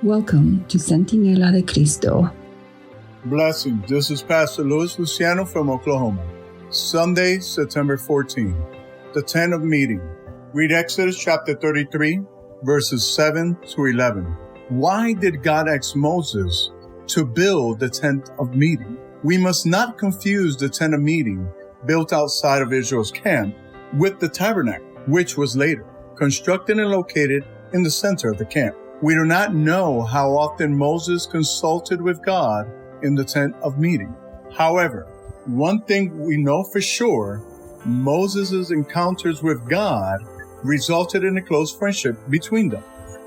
Welcome to Centinela de Cristo. Blessings. This is Pastor Luis Luciano from Oklahoma. Sunday, September 14. The tent of meeting. Read Exodus chapter 33, verses 7 to 11. Why did God ask Moses to build the tent of meeting? We must not confuse the tent of meeting built outside of Israel's camp with the tabernacle, which was later constructed and located in the center of the camp. We do not know how often Moses consulted with God in the tent of meeting. However, one thing we know for sure, Moses' encounters with God resulted in a close friendship between them.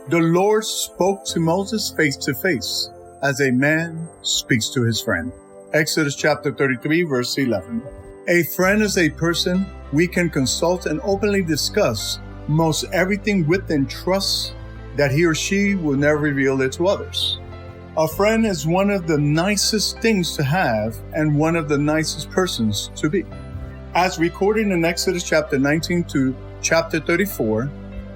The Lord spoke to Moses face to face, as a man speaks to his friend. Exodus chapter 33, verse 11. A friend is a person we can consult and openly discuss most everything with and trust that he or she will never reveal it to others. A friend is one of the nicest things to have and one of the nicest persons to be. As recorded in Exodus chapter 19 to chapter 34,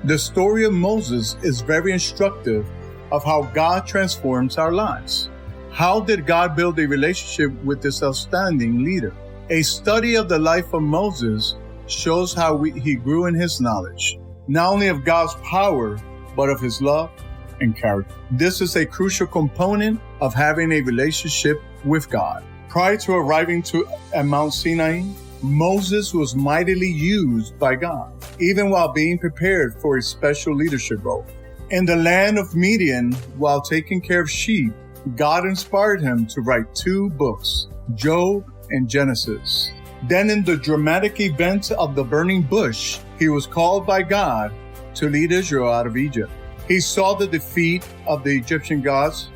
the story of Moses is very instructive of how God transforms our lives. How did God build a relationship with this outstanding leader? A study of the life of Moses shows how he grew in his knowledge, not only of God's power, but of his love and character. This is a crucial component of having a relationship with God. Prior to arriving at Mount Sinai, Moses was mightily used by God, even while being prepared for a special leadership role. In the land of Midian, while taking care of sheep, God inspired him to write 2 books, Job and Genesis. Then in the dramatic event of the burning bush, he was called by God to lead Israel out of Egypt. He saw the defeat of the Egyptian gods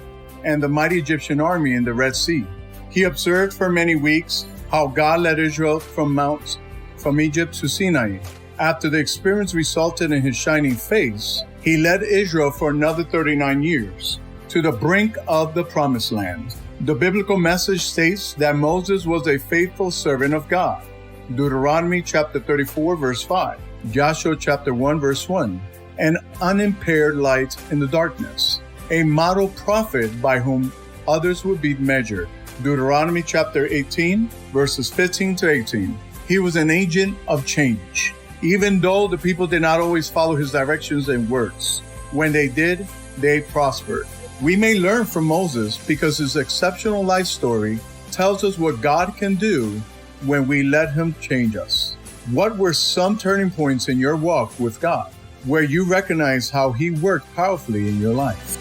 and the mighty Egyptian army in the Red Sea. He observed for many weeks how God led Israel from Egypt to Sinai. After the experience resulted in his shining face, he led Israel for another 39 years to the brink of the promised land. The biblical message states that Moses was a faithful servant of God. Deuteronomy chapter 34, verse 5. Joshua chapter 1, verse 1. An unimpaired light in the darkness. A model prophet by whom others would be measured. Deuteronomy chapter 18, verses 15 to 18. He was an agent of change, even though the people did not always follow his directions and words. When they did, they prospered. We may learn from Moses because his exceptional life story tells us what God can do when we let him change us. What were some turning points in your walk with God, where you recognize how he worked powerfully in your life?